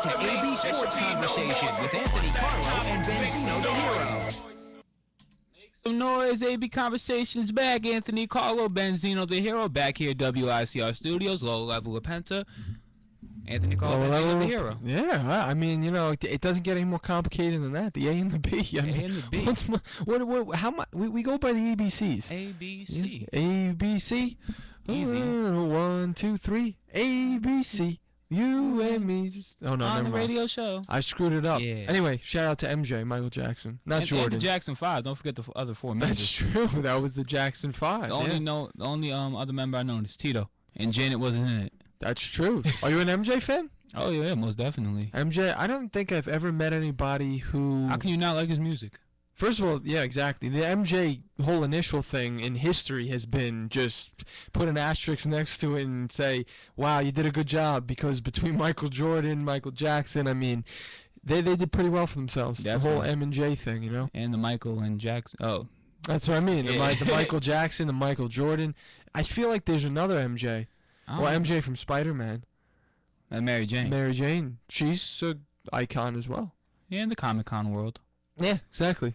to AB Sports Conversation with Anthony Carlo and Benzino the Hero. Some noise, AB Conversations back. Anthony Carlo, Benzino the Hero, back here at WICR Studios, low level of Penta. Anthony Carlo, Benzino the Hero. Yeah, I mean, it doesn't get any more complicated than that. The A and the B. I mean, and the B. How much? We go by the ABCs. ABC. Yeah. ABC. Easy. 1, 2, 3. ABC. You and me. Oh no, on never the mind. radio show. I screwed it up. Yeah. Anyway, shout out to MJ, Michael Jackson, not Jordan. And the Jackson 5. Don't forget the other four That's members. true. That was the Jackson 5. The only other member I know is Tito, and Janet wasn't in it. That's true. Are you an MJ fan? Oh yeah, most definitely. MJ, I don't think I've ever met anybody who. How can you not like his music? First of all, yeah, exactly. The MJ whole initial thing in history has been just put an asterisk next to it and say, wow, you did a good job, because between Michael Jordan, Michael Jackson, I mean, they did pretty well for themselves. Definitely. The whole M and J thing, And the Michael and Jackson. Oh. That's what I mean. Yeah. The Michael Jackson, the Michael Jordan. I feel like there's another MJ. Well, MJ from Spider-Man. Mary Jane. Mary Jane. She's an icon as well. Yeah, in the Comic-Con world. Yeah, exactly.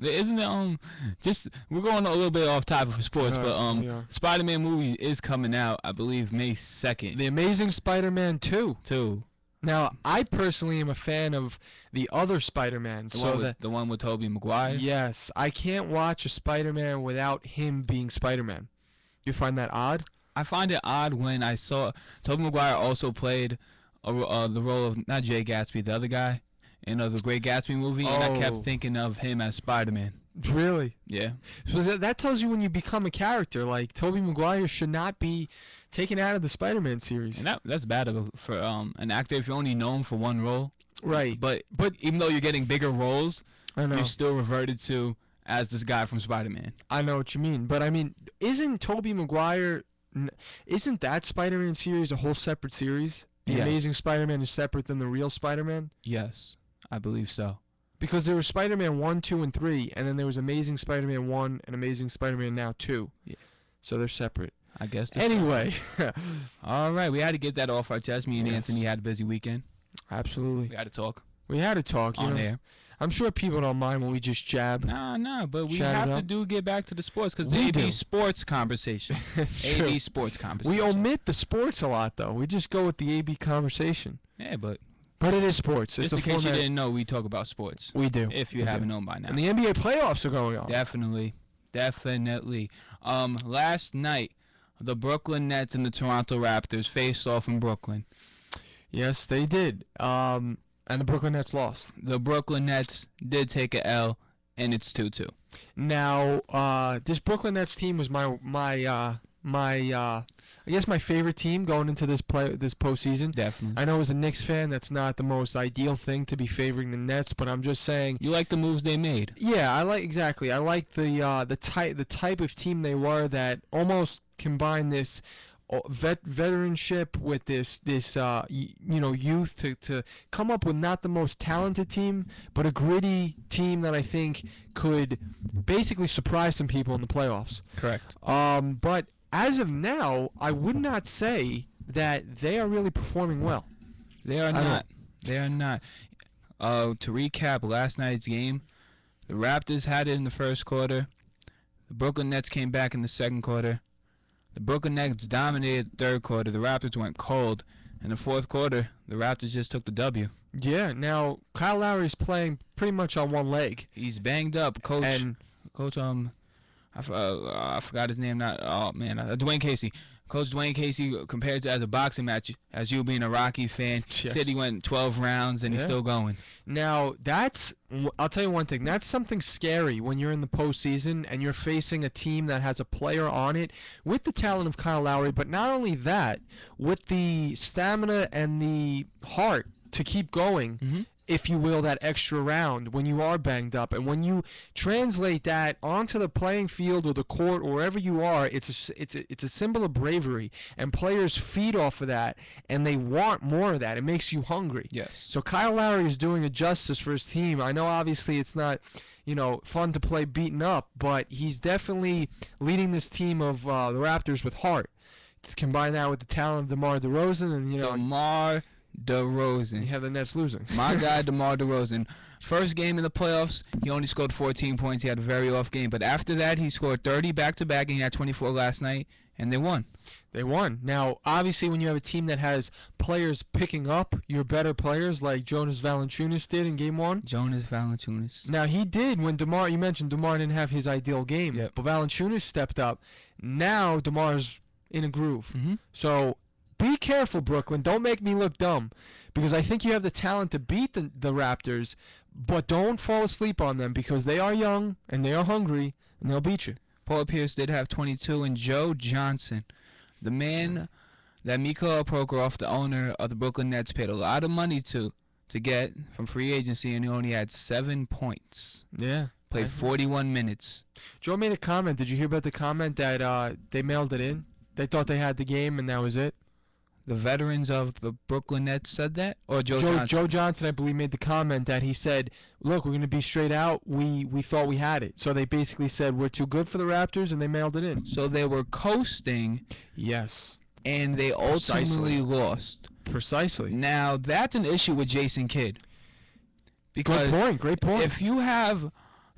Isn't it, just, we're going a little bit off topic for sports, yeah. Spider-Man movie is coming out, I believe, May 2nd. The Amazing Spider-Man 2. 2. Now, I personally am a fan of the other Spider-Man. The one with Tobey Maguire? Yes. I can't watch a Spider-Man without him being Spider-Man. You find that odd? I find it odd when I saw Tobey Maguire also played the role of, not Jay Gatsby, the other guy, in the Great Gatsby movie, and I kept thinking of him as Spider-Man. Really? Yeah. So that tells you when you become a character. Like, Tobey Maguire should not be taken out of the Spider-Man series. And that's bad for an actor if you're only known for one role. Right. But even though you're getting bigger roles, I know. you're still reverted to as this guy from Spider-Man. I know what you mean. But, I mean, isn't Tobey Maguire... Isn't that Spider-Man series a whole separate series? The Yes. Amazing Spider-Man is separate than the real Spider-Man? Yes, I believe so. Because there was Spider-Man 1, 2, and 3, and then there was Amazing Spider-Man 1 and Amazing Spider-Man now 2. Yeah. So they're separate. I guess. Anyway. All right, we had to get that off our chest. Me and Yes. Anthony had a busy weekend. Absolutely. We had to talk We had to talk. on air. I'm sure people don't mind when we just jab. Nah, but we Shout it have to up. get back to the sports because We AD do. Sports Conversation. It's AD true. Sports Conversation. We omit the sports a lot, though. We just go with the AB conversation. Yeah, but But it is sports. It's just in the case you format. didn't know, we talk about sports. We do. If you We haven't do. known by now. And the NBA playoffs are going on. Definitely. Last night, the Brooklyn Nets and the Toronto Raptors faced off in Brooklyn. Yes, they did. And the Brooklyn Nets lost. The Brooklyn Nets did take a L, and it's 2-2. Now, this Brooklyn Nets team was I guess my favorite team going into this postseason. Definitely. I know as a Knicks fan, that's not the most ideal thing to be favoring the Nets, but I'm just saying. You like the moves they made? Yeah, I like the type of team they were that almost combined this veteranship with this youth to come up with not the most talented team, but a gritty team that I think could basically surprise some people in the playoffs. Correct. But as of now, I would not say that they are really performing well. They are not. They are not. To recap last night's game, the Raptors had it in the first quarter. The Brooklyn Nets came back in the second quarter. The Brooklyn Nets dominated the third quarter. The Raptors went cold. In the fourth quarter, the Raptors just took the W. Yeah. Now Kyle Lowry's playing pretty much on one leg. He's banged up, coach. I forgot his name. Dwayne Casey. Coach Dwayne Casey compared to as a boxing match, as you being a Rocky fan, Yes. said he went 12 rounds and he's still going. Now, I'll tell you one thing. That's something scary when you're in the postseason and you're facing a team that has a player on it with the talent of Kyle Lowry, but not only that, with the stamina and the heart to keep going, if you will, that extra round when you are banged up. And when you translate that onto the playing field or the court or wherever you are, it's a symbol of bravery. And players feed off of that, and they want more of that. It makes you hungry. Yes. So Kyle Lowry is doing a justice for his team. I know obviously it's not, fun to play beaten up, but he's definitely leading this team of the Raptors with heart. To combine that with the talent of DeMar DeRozan and, DeMar You DeRozan. have the Nets losing. My guy, DeMar DeRozan. First game in the playoffs, he only scored 14 points. He had a very off game. But after that, he scored 30 back-to-back, and he had 24 last night, and they won. They won. Now, obviously, when you have a team that has players picking up your better players like Jonas Valanciunas did in Game 1. Jonas Valanciunas. Now, he did when DeMar, you mentioned DeMar didn't have his ideal game, Yep. but Valanciunas stepped up. Now, DeMar's in a groove. Mm-hmm. So, be careful, Brooklyn. Don't make me look dumb because I think you have the talent to beat the Raptors, but don't fall asleep on them because they are young and they are hungry and they'll beat you. Paul Pierce did have 22, and Joe Johnson, the man that Mikhail Prokhorov, the owner of the Brooklyn Nets, paid a lot of money to get from free agency, and he only had 7 points. Yeah. Played 41 minutes. Joe made a comment. Did you hear about the comment that they mailed it in? They thought they had the game and that was it? The veterans of the Brooklyn Nets said that? Or Johnson? Joe Johnson, I believe, made the comment that he said, look, we're going to be straight out. We thought we had it. So they basically said, we're too good for the Raptors, and they mailed it in. So they were coasting, Yes. and they ultimately lost. Precisely. Now, that's an issue with Jason Kidd. Because Great point. if you have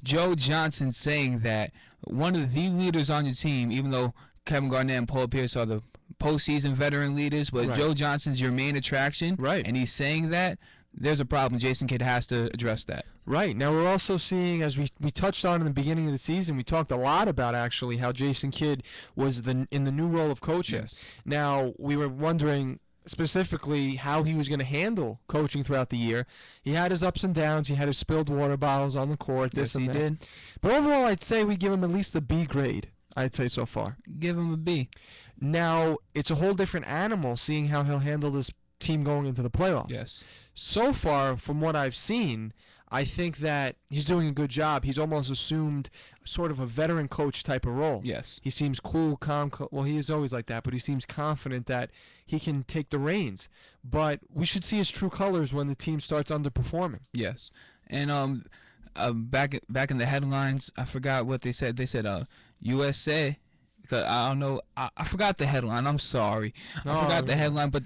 Joe Johnson saying that one of the leaders on your team, even though Kevin Garnett and Paul Pierce are the postseason veteran leaders, but Right. Joe Johnson's your main attraction, Right. and he's saying that, there's a problem. Jason Kidd has to address that. Right. Now we're also seeing, as we touched on in the beginning of the season, we talked a lot about actually how Jason Kidd was in the new role of coaching. Yes. Now we were wondering specifically how he was going to handle coaching throughout the year. He had his ups and downs. He had his spilled water bottles on the court. This Yes, and he that. did. But overall, I'd say we give him at least a B grade. I'd say so far. Give him a B. Now it's a whole different animal seeing how he'll handle this team going into the playoffs. Yes. So far, from what I've seen, I think that he's doing a good job. He's almost assumed sort of a veteran coach type of role. Yes. He seems cool, calm. Well, he is always like that, but he seems confident that he can take the reins. But we should see his true colors when the team starts underperforming. Yes. And back in the headlines, I forgot what they said. They said USA. Because I don't know. I forgot the headline. I'm sorry. I forgot the headline. But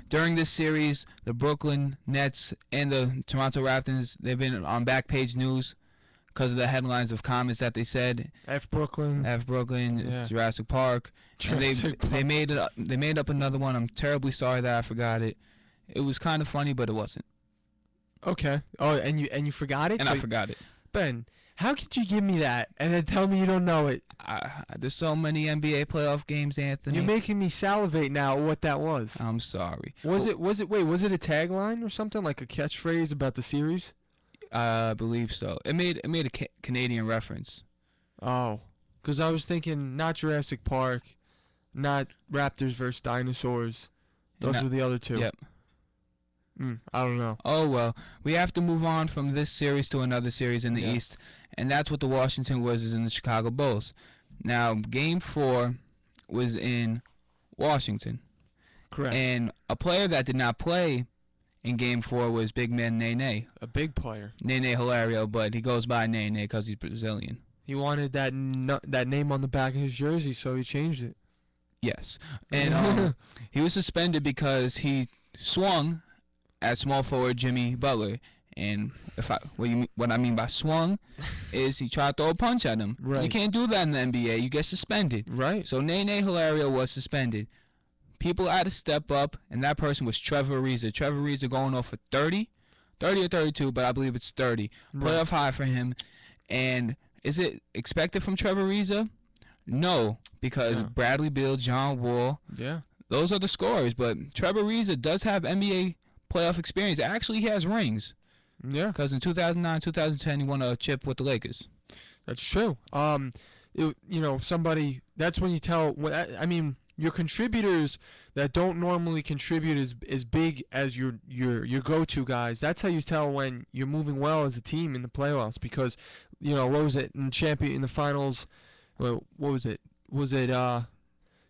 during this series, the Brooklyn Nets and the Toronto Raptors, they've been on Backpage News because of the headlines of comments that they said. F Brooklyn. Yeah. Jurassic Park. Jurassic Park. They made up another one. I'm terribly sorry that I forgot it. It was kind of funny, but it wasn't. Okay. Oh, and you forgot it? And So- I forgot it. Ben, how could you give me that and then tell me you don't know it? There's so many NBA playoff games, Anthony. You're making me salivate now at what that was. I'm sorry. Was it a tagline or something, like a catchphrase about the series? I believe so. It made a Canadian reference. Oh, because I was thinking not Jurassic Park, not Raptors versus Dinosaurs. Those And were the other two. Yep. I don't know. Oh, well, we have to move on from this series to another series in the Yeah. East, and that's what the Washington Wizards and the Chicago Bulls. Now, Game 4 was in Washington, Correct. and a player that did not play in Game 4 was big man Nene. A big player. Nene Hilario, but he goes by Nene because he's Brazilian. He wanted that name on the back of his jersey, so he changed it. Yes. And he was suspended because he swung at small forward Jimmy Butler. And what I mean by swung is he tried to throw a punch at him. Right. You can't do that in the NBA. You get suspended. Right. So Nene Hilario was suspended. People had to step up, and that person was Trevor Ariza. Trevor Ariza going off for 30 or 32, but I believe it's 30. Right. Playoff high for him. And is it expected from Trevor Ariza? No, because Yeah. Bradley Beal, John Wall, Yeah. those are the scorers. But Trevor Ariza does have NBA playoff experience. Actually, he has rings Yeah. because in 2009, 2010, he won a chip with the Lakers. That's true. Somebody. That's when you tell. I mean, your contributors that don't normally contribute as big as your go-to guys. That's how you tell when you're moving well as a team in the playoffs. Because, what was it in the finals? What was it? Was it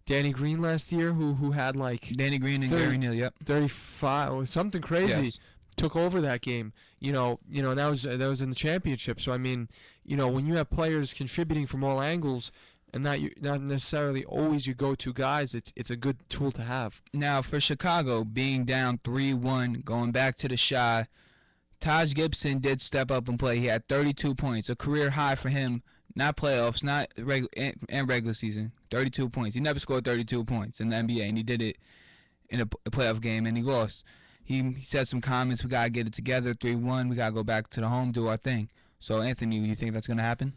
Danny Green last year who had like Danny Green and 30 Gary Neal. Yep. 35 or something crazy? Yes. Took over that game. That was in the championship. So I mean, when you have players contributing from all angles, and not necessarily always your go-to guys, it's a good tool to have. Now, for Chicago, being down 3-1, going back to the Chi, Taj Gibson did step up and play. He had 32 points, a career high for him. Not playoffs, not regular season. 32 points. He never scored 32 points in the NBA, and he did it in a playoff game, and he lost. He said some comments, we got to get it together, 3-1. We got to go back to the home, do our thing. So, Anthony, do you think that's going to happen?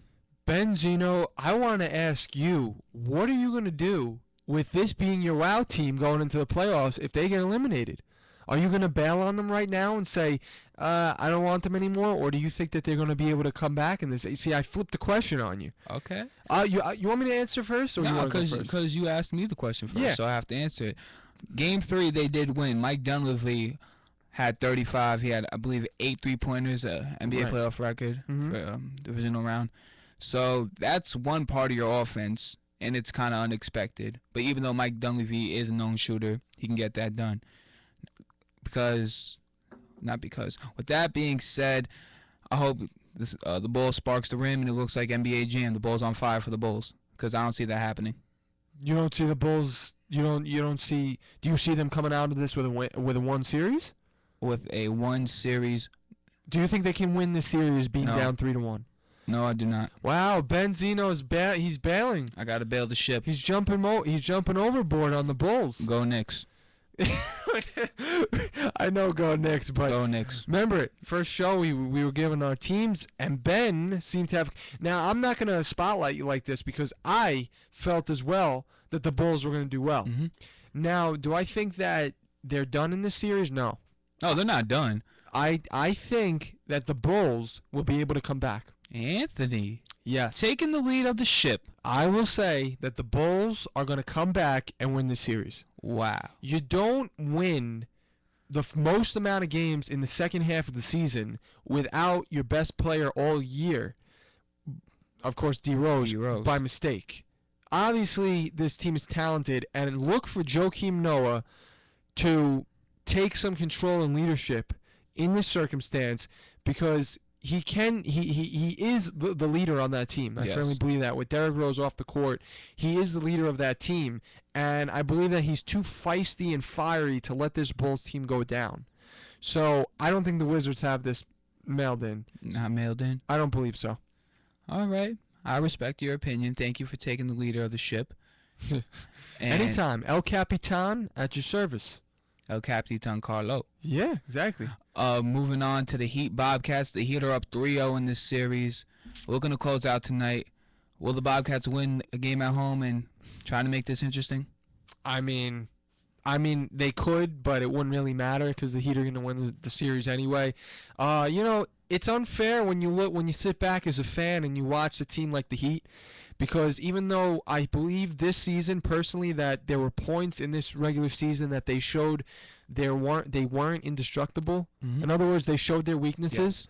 Benzino, I want to ask you, what are you going to do with this being your WOW team going into the playoffs if they get eliminated? Are you going to bail on them right now and say, I don't want them anymore, or do you think that they're going to be able to come back in this? See, I flipped the question on you. Okay. You want me to answer first, or you No, want to go first? because you asked me the question first, Yeah. so I have to answer it. Game 3, they did win. Mike Dunleavy had 35. He had, I believe, 8 3-pointers, NBA Right. playoff record Mhm. for divisional round. So that's one part of your offense, and it's kind of unexpected. But even though Mike Dunleavy is a known shooter, he can get that done. With that being said, I hope the ball sparks the rim and it looks like NBA Jam. The ball's on fire for the Bulls, because I don't see that happening. You don't see the Bulls. You don't see. Do you see them coming out of this with a one series? With a 1 series, Do you think they can win this series being No. down 3-1? no, I do not. Wow, Benzino's he's bailing. I got to bail the ship. He's jumping overboard on the Bulls. Go Knicks. I know, go Knicks, but Go Knicks. remember, first show we were given our teams, and Ben seemed to have. Now, I'm not going to spotlight you like this because I felt as well that the Bulls were going to do well. Mhm. Now, do I think that they're done in this series? No. Oh, they're not done. I think that the Bulls will be able to come back. Anthony, Yes. taking the lead of the ship. I will say that the Bulls are going to come back and win the series. Wow. You don't win the most amount of games in the second half of the season without your best player all year, of course, D. Rose, D-Rose. by mistake. Obviously, this team is talented, and look for Joakim Noah to take some control and leadership in this circumstance, because he is the leader on that team. I Yes. firmly believe that. With Derrick Rose off the court, he is the leader of that team, and I believe that he's too feisty and fiery to let this Bulls team go down. So I don't think the Wizards have this mailed in. Not mailed in. I don't believe so. All right. I respect your opinion. Thank you for taking the leader of the ship. And Anytime, El Capitan at your service. El Capitan Carlo. Yeah, exactly. Moving on to the Heat Bobcats. The Heat are up 3-0 in this series. Looking to close out tonight. Will the Bobcats win a game at home and try to make this interesting? I mean, they could, but it wouldn't really matter because the Heat are going to win the series anyway. It's unfair when you sit back as a fan and you watch a team like the Heat, because even though I believe this season personally that there were points in this regular season that they showed they weren't indestructible. Mhm. In other words, they showed their weaknesses.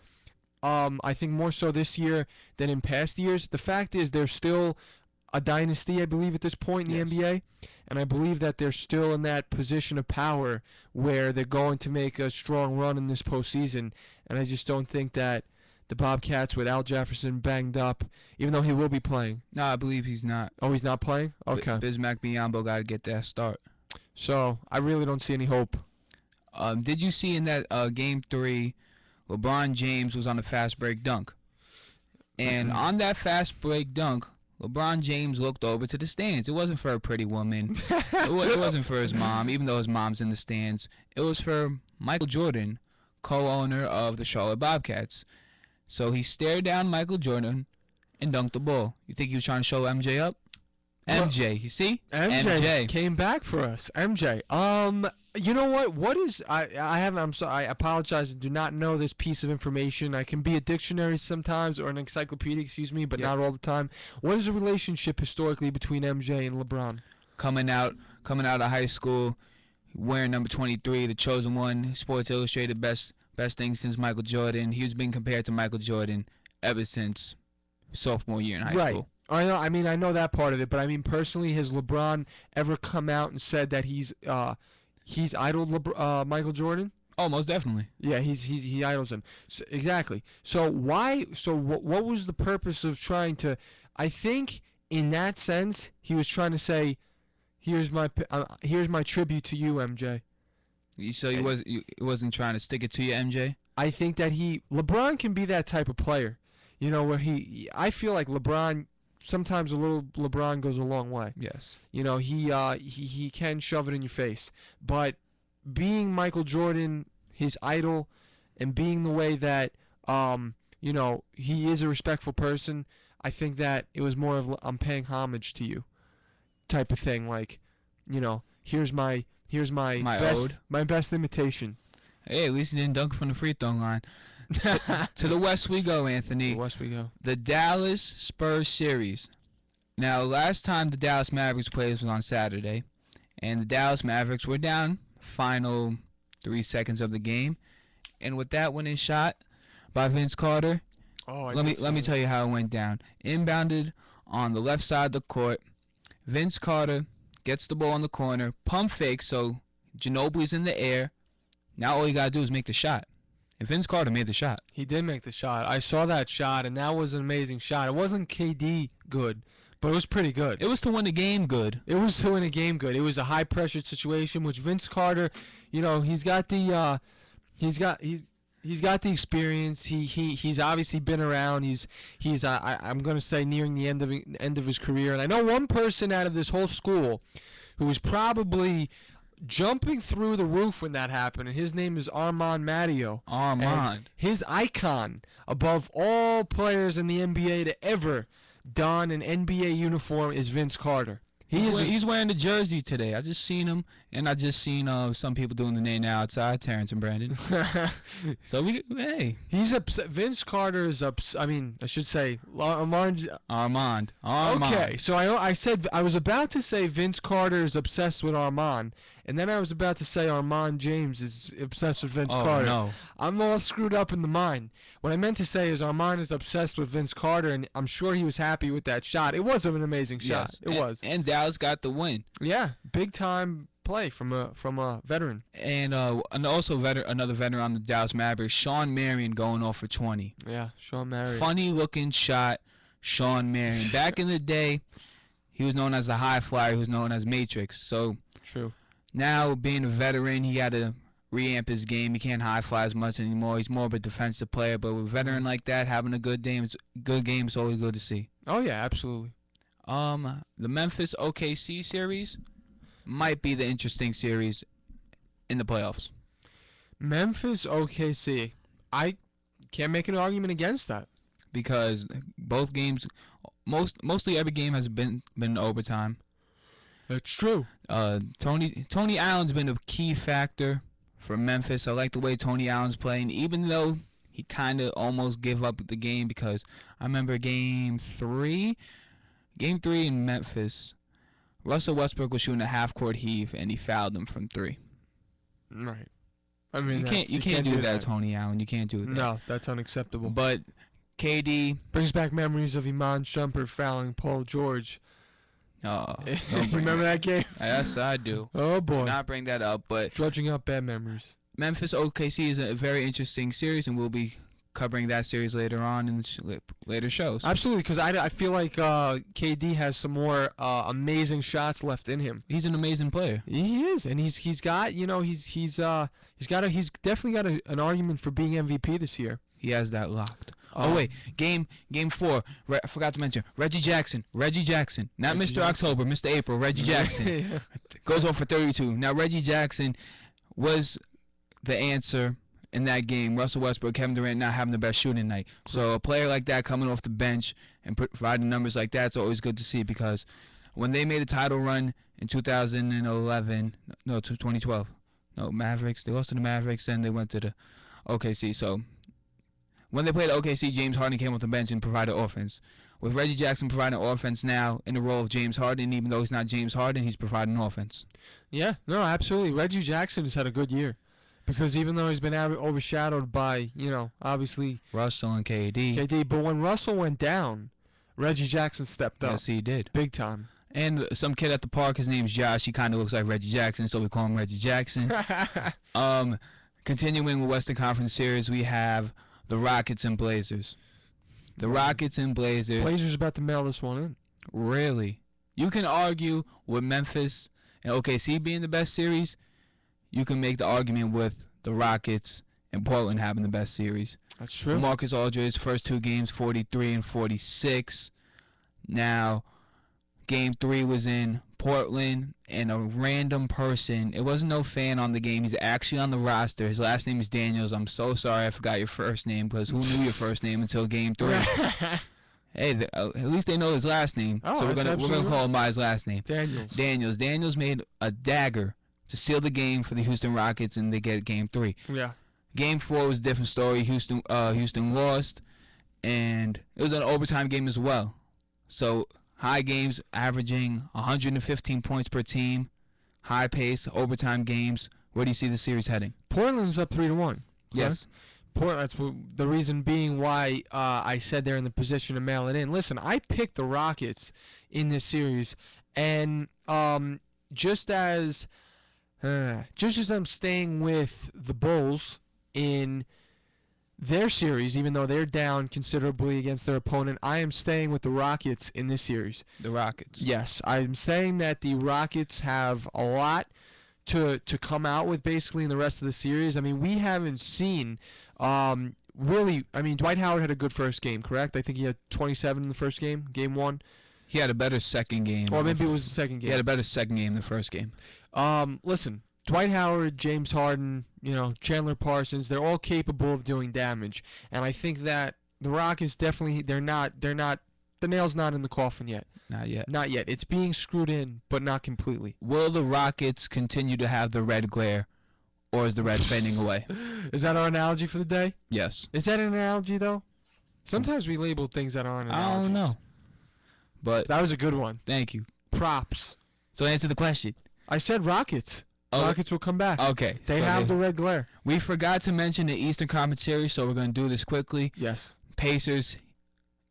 I think more so this year than in past years. The fact is they're still a dynasty, I believe, at this point in Yes. the NBA. And I believe that they're still in that position of power where they're going to make a strong run in this postseason. And I just don't think that the Bobcats, with Al Jefferson banged up, even though he will be playing. No, I believe he's not. Oh, he's not playing? Okay. Bismack Biyombo got to get that start. So I really don't see any hope. Did you see in that Game 3, LeBron James was on a fast break dunk? And on that fast break dunk, LeBron James looked over to the stands. It wasn't for a pretty woman. It wasn't for his mom, even though his mom's in the stands. It was for Michael Jordan, co-owner of the Charlotte Bobcats. So he stared down Michael Jordan and dunked the ball. You think he was trying to show MJ up? MJ, you see? MJ came back for us. MJ. You know what? What is I'm sorry. I apologize. I do not know this piece of information. I can be a dictionary sometimes or an encyclopedia, excuse me, but Yeah. not all the time. What is the relationship historically between MJ and LeBron? Coming out of high school, wearing number 23, the chosen one, Sports Illustrated best thing since Michael Jordan. He was being compared to Michael Jordan ever since sophomore year in high school. I know. I mean, I know that part of it, but I mean, personally, has LeBron ever come out and said that he's idoled Michael Jordan? Oh, most definitely. Yeah, he idols him. Exactly. So why? So what was the purpose of trying to? I think in that sense, he was trying to say, here's my tribute to you, MJ. So he wasn't trying to stick it to you, MJ? I think that LeBron can be that type of player, where I feel like LeBron, sometimes a little LeBron goes a long way. Yes. He can shove it in your face, but being Michael Jordan, his idol, and being the way that he is a respectful person, I think that it was more of I'm paying homage to you type of thing. Like, here's my best imitation. Hey, at least he didn't dunk from the free throw line. To the West we go, Anthony. The West we go. The Dallas Spurs series. Now, last time the Dallas Mavericks played was on Saturday, and the Dallas Mavericks were down final 3 seconds of the game, and with that winning shot by Vince Carter, let me tell you how it went down. Inbounded on the left side of the court. Vince Carter gets the ball in the corner, pump fake, so Ginobili's in the air. Now all you gotta do is make the shot. And Vince Carter made the shot. He did make the shot. I saw that shot, and that was an amazing shot. It wasn't KD good, but it was pretty good. It was to win the game good. It was to win a game good. It was a high pressure situation, which Vince Carter, he's got the he's got the experience. He's obviously been around. I'm going to say nearing the end of his career. And I know one person out of this whole school who was probably jumping through the roof when that happened, and his name is Armand Matteo. Armand. His icon above all players in the NBA to ever don an NBA uniform is Vince Carter. He's wearing the jersey today. I just seen him, and I just seen some people doing the name outside, Terrence and Brandon. So hey, he's upset. Vince Carter is upset. I mean, I should say Armand. Okay, so I said I was about to say Vince Carter is obsessed with Armand, and then I was about to say Armand James is obsessed with Vince Carter. No. I'm all screwed up in the mind. What I meant to say is Armand is obsessed with Vince Carter, and I'm sure he was happy with that shot. It was an amazing shot. Yes. It was. And Dallas got the win. Yeah, big time play from a veteran. And also another veteran on the Dallas Mavericks, Sean Marion, going off for 20. Yeah, Sean Marion. Funny looking shot, Sean Marion. Back in the day, he was known as the high flyer. He was known as Matrix. So true. Now, being a veteran, he had to reamp his game. He can't high fly as much anymore. He's more of a defensive player. But with a veteran like that, having a good game is always good to see. Oh yeah, absolutely. The Memphis OKC series might be the interesting series in the playoffs. Memphis OKC. I can't make an argument against that. Because both games, mostly every game has been overtime. That's true. Tony Allen's been a key factor for Memphis. I like the way Tony Allen's playing, even though he kind of almost gave up the game, because I remember game 3 in Memphis, Russell Westbrook was shooting a half-court heave, and he fouled him from 3. Right. I mean, you can't do that, Tony Allen. You can't do that. No, that's unacceptable. But KD brings back memories of Iman Shumpert fouling Paul George. Oh, remember that game? Yes, I do. Oh boy. Do not bring that up, but dredging up bad memories. Memphis OKC is a very interesting series, and we'll be covering that series later on in later shows. Absolutely, because I feel like KD has some more amazing shots left in him. He's an amazing player. He is, and he's got he's definitely got an argument for being MVP this year. He has that locked. Oh wait, game 4. I forgot to mention Reggie Jackson, not Reggie Mr. Jackson. October, Mr. April. Reggie Jackson goes off for 32. Now Reggie Jackson was the answer in that game. Russell Westbrook, Kevin Durant not having the best shooting night. So a player like that coming off the bench and providing numbers like that is always good to see, because when they made a title run in 2012, Mavericks, they lost to the Mavericks, then they went to the OKC. So when they played OKC, James Harden came off the bench and provided offense. With Reggie Jackson providing offense now in the role of James Harden, even though he's not James Harden, he's providing offense. Yeah, no, absolutely. Reggie Jackson has had a good year, because even though he's been overshadowed by, obviously Russell and KD. But when Russell went down, Reggie Jackson stepped up. Yes, he did. Big time. And some kid at the park, his name's Josh. He kind of looks like Reggie Jackson, so we call him Reggie Jackson. Continuing with Western Conference Series, we have the Rockets and Blazers. The Rockets and Blazers. Blazers about to mail this one in. Really? You can argue with Memphis and OKC being the best series. You can make the argument with the Rockets and Portland having the best series. That's true. Marcus Aldridge's first 2 games, 43 and 46. Now, Game 3 was in Portland, and a random person, it wasn't no fan on the game, he's actually on the roster. His last name is Daniels. I'm so sorry I forgot your first name, because who knew your first name until Game 3? Hey, at least they know his last name, Oh, so we're that's gonna absolutely call him by his last name. Daniels. Daniels made a dagger to seal the game for the Houston Rockets, and they get Game 3. Yeah. Game 4 was a different story. Houston lost, and it was an overtime game as well. So high games averaging 115 points per team, high pace overtime games. Where do you see the series heading? Portland's up 3-1. Yes. That's the reason being why I said they're in the position to mail it in. Listen, I picked the Rockets in this series, and just as I'm staying with the Bulls in their series, even though they're down considerably against their opponent, I am staying with the Rockets in this series. The Rockets. Yes, I'm saying that the Rockets have a lot to come out with basically in the rest of the series. I mean, we haven't seen really. I mean, Dwight Howard had a good first game, correct? I think he had 27 in the first game, Game 1. He had a better second game. Or maybe it was the second game. He had a better second game than the first game. Listen, Dwight Howard, James Harden, Chandler Parsons, they're all capable of doing damage. And I think that the Rockets definitely, the nail's not in the coffin yet. Not yet. Not yet. It's being screwed in, but not completely. Will the Rockets continue to have the red glare, or is the red fading away? Is that our analogy for the day? Yes. Is that an analogy, though? Sometimes we label things that aren't analogies. I don't know. But That was a good one. thank you. Props. So answer the question. I said Rockets. Oh. Rockets will come back. Okay. They have the red glare. We forgot to mention the Eastern Conference Series, so we're going to do this quickly. Yes. Pacers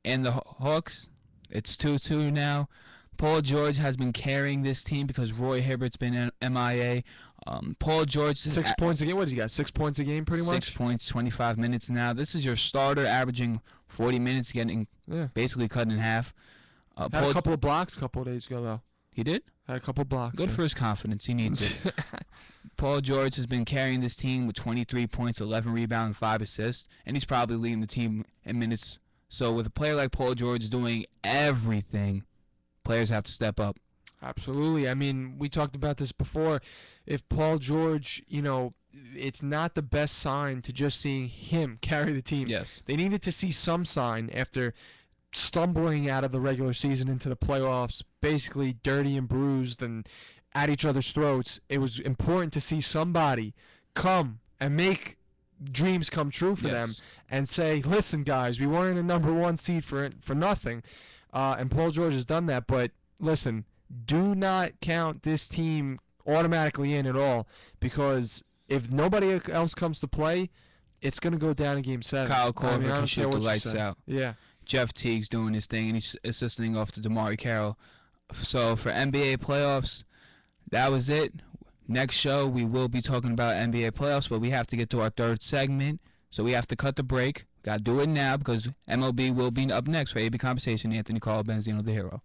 and the Hawks. It's 2-2 now. Paul George has been carrying this team because Roy Hibbert's been MIA. Paul George... 6 points a game. What does he got? 6 points a game, pretty much? 6 points, 25 minutes now. This is your starter averaging 40 minutes, getting basically cut in half. Had a couple of blocks a couple of days ago, though. He did? Had a couple of blocks. Good for his confidence. He needs it. Paul George has been carrying this team with 23 points, 11 rebounds, and 5 assists, and he's probably leading the team in minutes. So with a player like Paul George doing everything, players have to step up. Absolutely. I mean, we talked about this before. If Paul George, it's not the best sign to just seeing him carry the team. Yes. They needed to see some sign after stumbling out of the regular season into the playoffs, basically dirty and bruised and at each other's throats. It was important to see somebody come and make dreams come true for them and say, listen, guys, we weren't the number 1 seed for nothing. And Paul George has done that. But listen, do not count this team automatically in at all, because if nobody else comes to play, it's going to go down in Game 7. Kyle Korver can don't shoot care the what you lights say. out. Yeah. Jeff Teague's doing his thing, and he's assisting off to DeMar Carroll. So for NBA playoffs, that was it. Next show, we will be talking about NBA playoffs, but we have to get to our third segment, so we have to cut the break. Got to do it now because MLB will be up next for AB Conversation. Anthony Carl Benzino, the hero.